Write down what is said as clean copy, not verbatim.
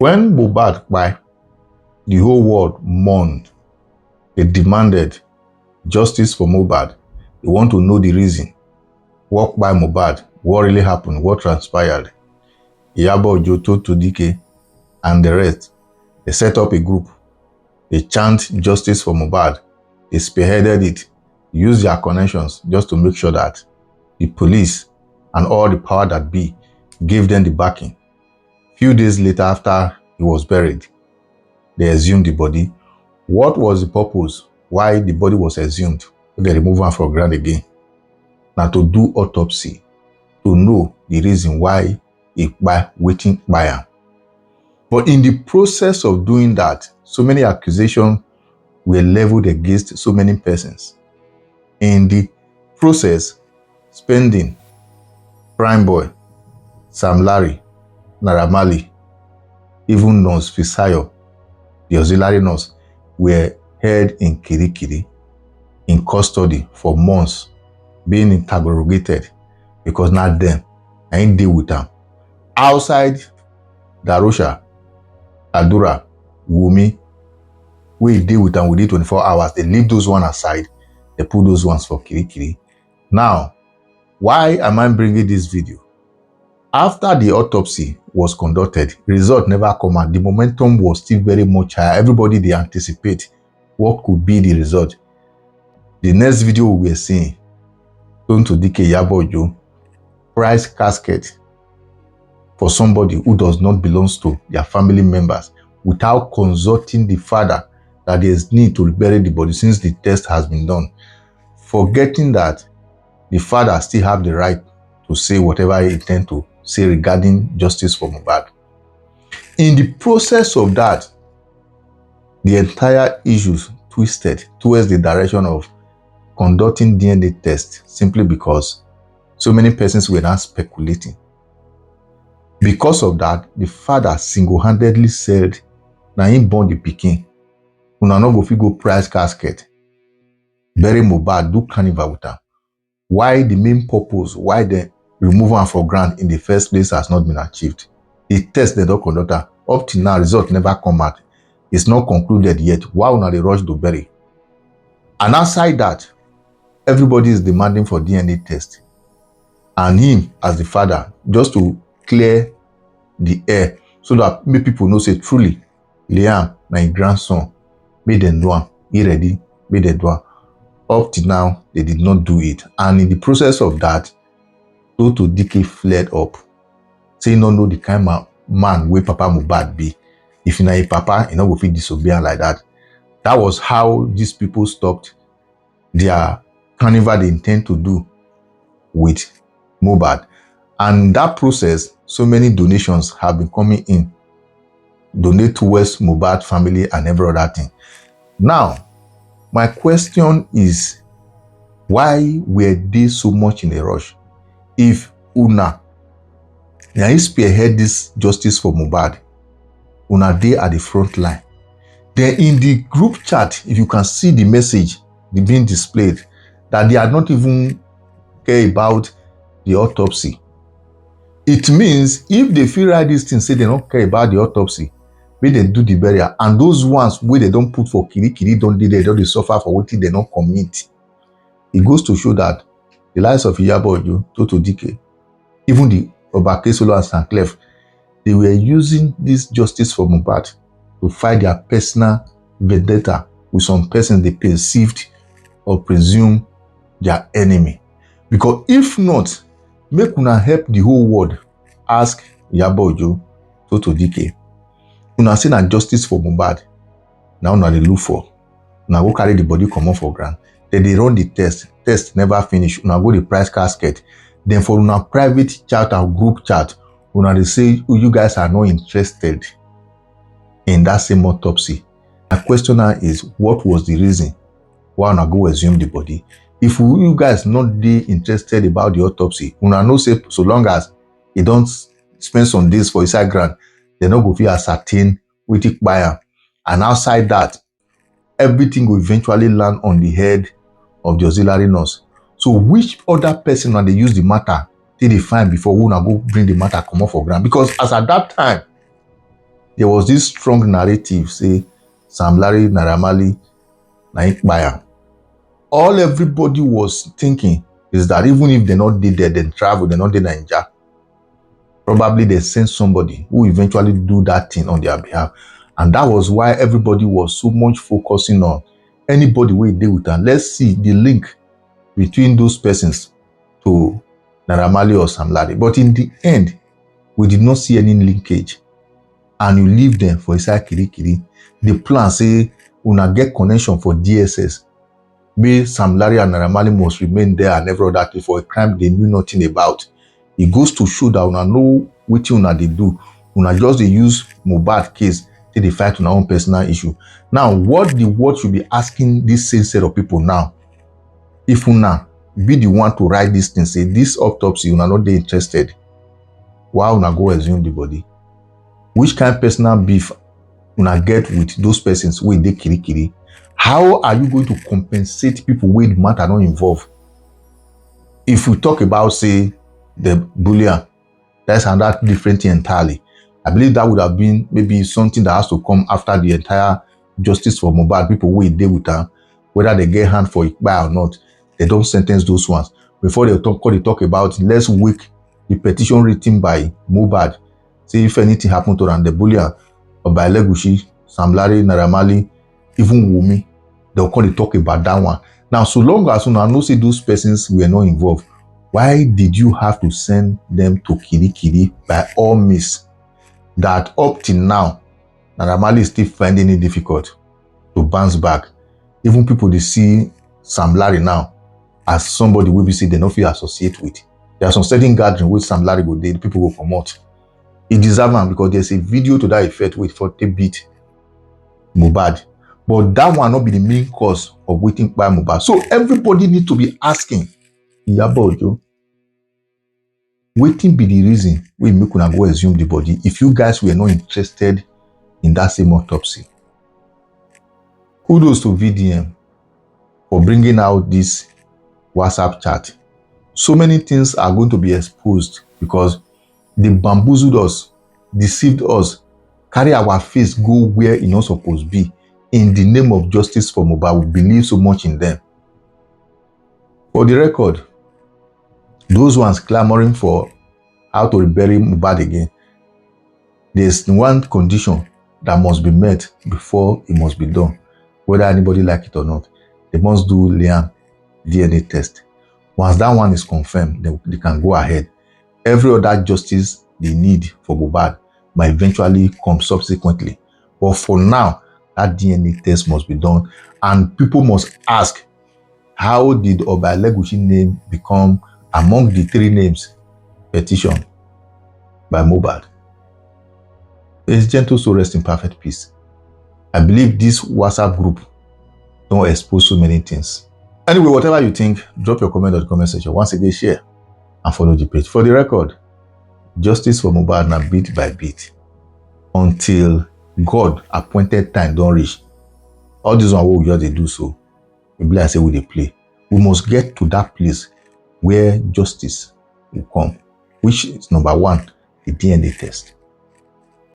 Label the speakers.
Speaker 1: When mohbad kpai, the whole world mourned. They demanded justice for mohbad. They want to know the reason. What by mohbad? What really happened? What transpired? Iyabo Ojo, Toto Dike, and the rest, they set up a group. They chant justice for mohbad. They spearheaded it, used their connections just to make sure that the police and all the power that be gave them the backing. Few days later, after he was buried, they exhumed the body. What was the purpose why the body was exhumed? They remove am from ground again. Now to do autopsy, to know the reason why he kpai, wetin kpai am. But in the process of doing that, so many accusations were leveled against so many persons. In the process, Spending, Prime Boy, Sam Larry, Naira Marley, even Nurse Fisayo, the auxiliary nurse, were held in Kirikiri, in custody for months, being interrogated, because not them, I ain't deal with them. Outside Darusha, Adura, Wumi, we deal with them within 24 hours. They leave those ones aside. They put those ones for Kirikiri. Now, why am I bringing this video? After the autopsy was conducted, result never come out. The momentum was still very much higher. Everybody, they anticipate what could be the result. The next video we are seeing, Tonto Dike Iyabo Ojo, price casket for somebody who does not belong to their family members, without consulting the father that there is need to bury the body since the test has been done, forgetting that the father still have the right to say whatever he intends to say regarding justice for mohbad. In the process of that, the entire issues twisted towards the direction of conducting DNA tests simply because so many persons were not speculating. Because of that, the father single-handedly said, "Na him born the pikin. Una no go fit go price casket, bury mohbad, do carnival with am." Why the main purpose, why the removal am for ground in the first place has not been achieved. The test they don't conduct, up till now, result never come out. It's not concluded yet. Why una dey rush to bury? And outside that, everybody is demanding for DNA test. And him, as the father, just to clear the air, so that make people know, say, truly, Liam, my grandson, made them do am, he ready, made them do am. Up till now, they did not do it. And in the process of that, Toto Dike flared up, saying no know the kind of man where Papa Mohbad be. If you know a papa, you know go fit disobey am like that. That was how these people stopped their carnival they intend to do with Mohbad. And that process, so many donations have been coming in. Donate towards Mohbad family and every other thing. Now, my question is, why were they so much in a rush? If una spearhead this justice for Mohbad, una dey at the front line. Then in the group chat, if you can see the message being displayed, that they are not even care about the autopsy. It means if they feel write this thing, say they don't care about the autopsy, when they do the burial, and those ones where they don't put for Kirikiri, don't they suffer for what they don't commit. It goes to show that the lives of Iyabo Ojo, Toto Dike, even the Obakesolo and Sanclef, they were using this justice for Mohbad to fight their personal vendetta with some persons they perceived or presume their enemy. Because if not, make una help the whole world ask Iyabo Ojo, Toto Dike, una say na justice for Mohbad, now una dey look for, una go carry the body comot for ground. Then they run the test never finish, una go the price casket. Then for una private chat or group chat, una dey say, oh, you guys are not interested in that same autopsy. My question now is, what was the reason why una go exhume the body? If you guys not dey interested about the autopsy, una know say so long as you don't spend some days for inside ground, they no go fit ascertain wetin kpai am. And outside that, everything will eventually land on the head of the auxiliary nurse. So which other person when they use the matter till they find before we go bring the matter come off for ground? Because as at that time, there was this strong narrative, say, Sam Larry, Naira Marley, na him kpai am. All everybody was thinking is that even if they not did there, they travel, they not did Naija, probably they send somebody who eventually do that thing on their behalf. And that was why everybody was so much focusing on anybody where they with them. Let's see the link between those persons to Naira Marley or Sam Larry. But in the end, we did not see any linkage. And you leave them for inside Kirikiri. The plan say, una get connection for DSS. May Sam Larry and Naira Marley must remain there and every other thing for a crime they knew nothing about. It goes to show that una know what una they do. Una just they use mohbad case till they fight on our own personal issue. Now, what the world should be asking this same set of people now, if una be the one to write this thing, say this autopsy, una not they interested, why una go assume the body? Which kind of personal beef una get with those persons wey dey kirikiri? How are you going to compensate people wey the matter not involve? If we talk about, say, the bullion, that's another different thing entirely. I believe that would have been maybe something that has to come after the entire justice for Mohbad. People wey dey with them, whether they get hand for Ikpa or not, they don't sentence those ones. Before they talk about, let's wake the petition written by Mohbad. Say if anything happened to them, the bullion, or by Legushi, Sam Larry, Naira Marley, even Wumi, they'll talk about that one. Now, so long as you know say those persons were not involved, why did you have to send them to Kirikiri by all means? That up till now, Naira Marley is still finding it difficult to bounce back. Even people they see Sam Larry now as somebody we be see they not feel associate with. There are some certain gathering with Sam Larry go there, people will come out. It deserves them because there's a video to that effect with 40 beat Mohbad. But that one not be the main cause of waiting by Mohbad. So everybody need to be asking, Iyabo Ojo, waiting be the reason we make una go assume the body if you guys were not interested in that same autopsy. Kudos to VDM for bringing out this WhatsApp chat. So many things are going to be exposed because they bamboozled us, deceived us, carry our face go where it not supposed to be. In the name of justice for Mohbad, we believe so much in them. For the record, those ones clamoring for how to bury Mohbad again, there's one condition that must be met before it must be done, whether anybody like it or not. They must do Liam DNA test. Once that one is confirmed, they can go ahead. Every other justice they need for Mohbad might eventually come subsequently. But for now, that DNA test must be done. And people must ask, how did Oba Legushi name become among the 3 names petitioned by Mohbad? His gentle soul rest in perfect peace. I believe this WhatsApp group don't expose so many things. Anyway, whatever you think, drop your comment in the comment section. Once again, share and follow the page. For the record, justice for Mohbad now bit by bit until God appointed time don't reach. All this one we just they do so. Maybe I say we they play. We must get to that place where justice will come, which is number 1, the DNA test.